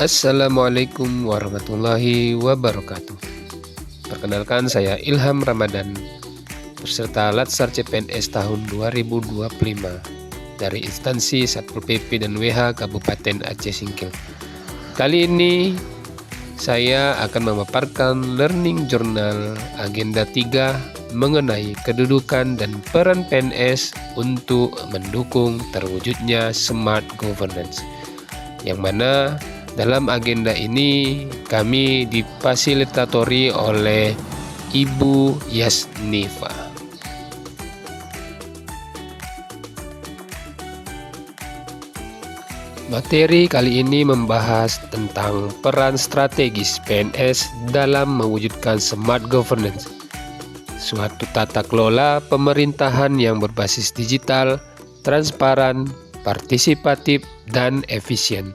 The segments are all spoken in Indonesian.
Assalamualaikum warahmatullahi wabarakatuh. Perkenalkan, saya Ilham Ramadan, peserta Latsar CPNS tahun 2025 dari instansi Satpol PP dan WH Kabupaten Aceh Singkil. Kali ini saya akan memaparkan Learning Journal Agenda 3 mengenai kedudukan dan peran PNS untuk mendukung terwujudnya Smart Governance, yang mana dalam agenda ini kami difasilitatori oleh Ibu Yasnifa. Materi kali ini membahas tentang peran strategis PNS dalam mewujudkan Smart Governance, suatu tata kelola pemerintahan yang berbasis digital, transparan, partisipatif, dan efisien.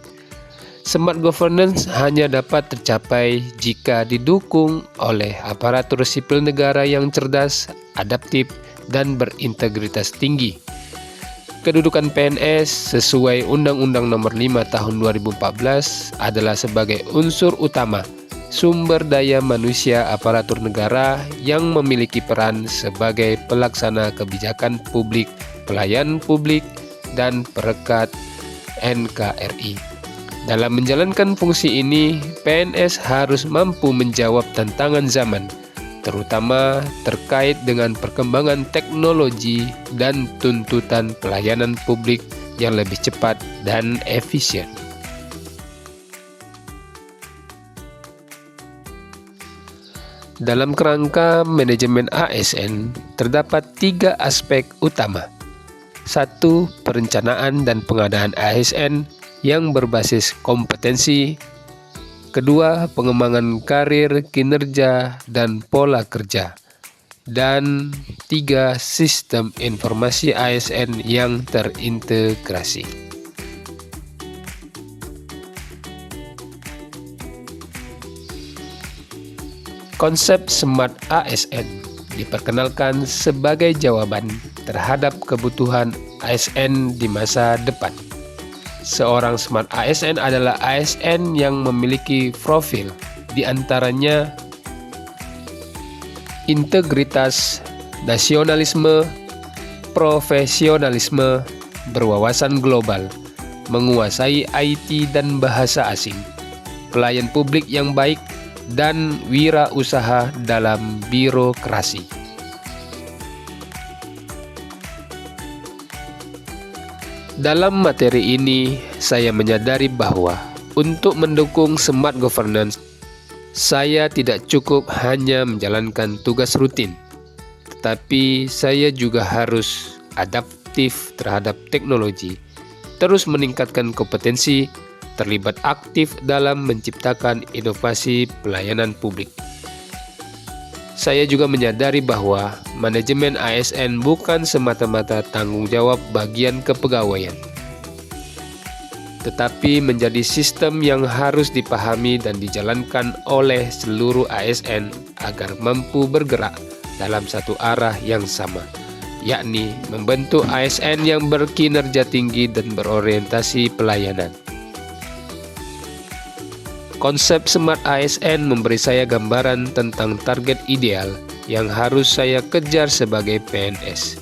Smart Governance hanya dapat tercapai jika didukung oleh aparatur sipil negara yang cerdas, adaptif, dan berintegritas tinggi. Kedudukan PNS sesuai Undang-Undang Nomor 5 Tahun 2014 adalah sebagai unsur utama sumber daya manusia aparatur negara yang memiliki peran sebagai pelaksana kebijakan publik, pelayan publik, dan perekat NKRI. Dalam menjalankan fungsi ini, PNS harus mampu menjawab tantangan zaman, terutama terkait dengan perkembangan teknologi dan tuntutan pelayanan publik yang lebih cepat dan efisien. Dalam kerangka manajemen ASN, terdapat 3 aspek utama. 1. Perencanaan dan pengadaan ASN yang berbasis kompetensi. 2. Pengembangan karir, kinerja, dan pola kerja. Dan 3. Sistem informasi ASN yang terintegrasi. Konsep Smart ASN diperkenalkan sebagai jawaban terhadap kebutuhan ASN di masa depan. Seorang Smart ASN adalah ASN yang memiliki profil di antaranya integritas, nasionalisme, profesionalisme, berwawasan global, menguasai IT dan bahasa asing, pelayan publik yang baik, dan wirausaha dalam birokrasi. Dalam materi ini, saya menyadari bahwa untuk mendukung Smart Governance, saya tidak cukup hanya menjalankan tugas rutin, tetapi saya juga harus adaptif terhadap teknologi, terus meningkatkan kompetensi, terlibat aktif dalam menciptakan inovasi pelayanan publik. Saya juga menyadari bahwa manajemen ASN bukan semata-mata tanggung jawab bagian kepegawaian, tetapi menjadi sistem yang harus dipahami dan dijalankan oleh seluruh ASN agar mampu bergerak dalam satu arah yang sama, yakni membentuk ASN yang berkinerja tinggi dan berorientasi pelayanan. Konsep Smart ASN memberi saya gambaran tentang target ideal yang harus saya kejar sebagai PNS.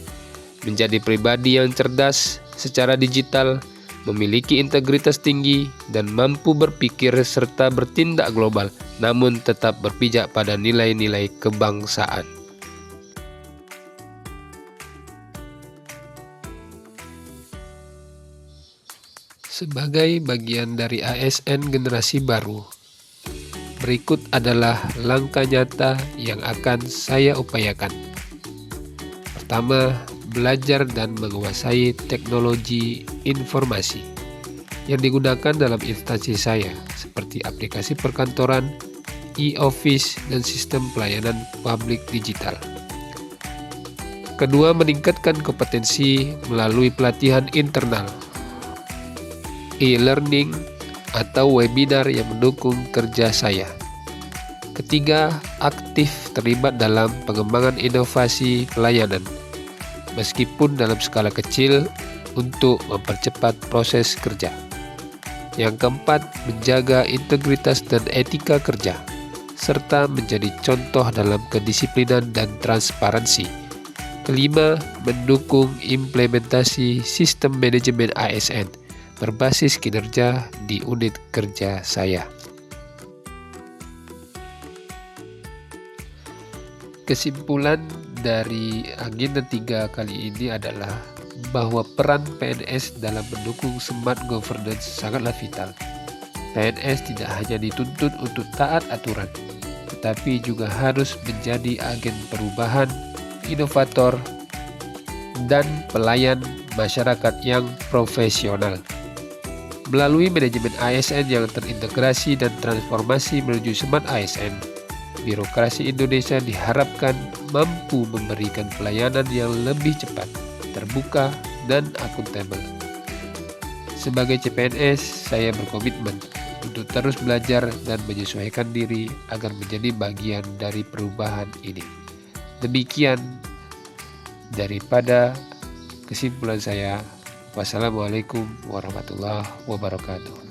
Menjadi pribadi yang cerdas secara digital, memiliki integritas tinggi, dan mampu berpikir serta bertindak global, namun tetap berpijak pada nilai-nilai kebangsaan. Sebagai bagian dari ASN generasi baru, berikut adalah langkah nyata yang akan saya upayakan. Pertama, belajar dan menguasai teknologi informasi yang digunakan dalam instansi saya, seperti aplikasi perkantoran, e-office, dan sistem pelayanan publik digital. Kedua, meningkatkan kompetensi melalui pelatihan internal, e-learning, atau webinar yang mendukung kerja saya. Ketiga, aktif terlibat dalam pengembangan inovasi pelayanan, meskipun dalam skala kecil, untuk mempercepat proses kerja. Yang keempat, menjaga integritas dan etika kerja, serta menjadi contoh dalam kedisiplinan dan transparansi. Kelima, mendukung implementasi sistem manajemen ASN berbasis kinerja di unit kerja saya. Kesimpulan dari agenda 3 kali ini adalah bahwa peran PNS dalam mendukung smart governance sangatlah vital. PNS tidak hanya dituntut untuk taat aturan, tetapi juga harus menjadi agen perubahan, inovator, dan pelayan masyarakat yang profesional. Melalui manajemen ASN yang terintegrasi dan transformasi menuju smart ASN, birokrasi Indonesia diharapkan mampu memberikan pelayanan yang lebih cepat, terbuka, dan akuntabel. Sebagai CPNS, saya berkomitmen untuk terus belajar dan menyesuaikan diri agar menjadi bagian dari perubahan ini. Demikian daripada kesimpulan saya. Wassalamualaikum warahmatullahi wabarakatuh.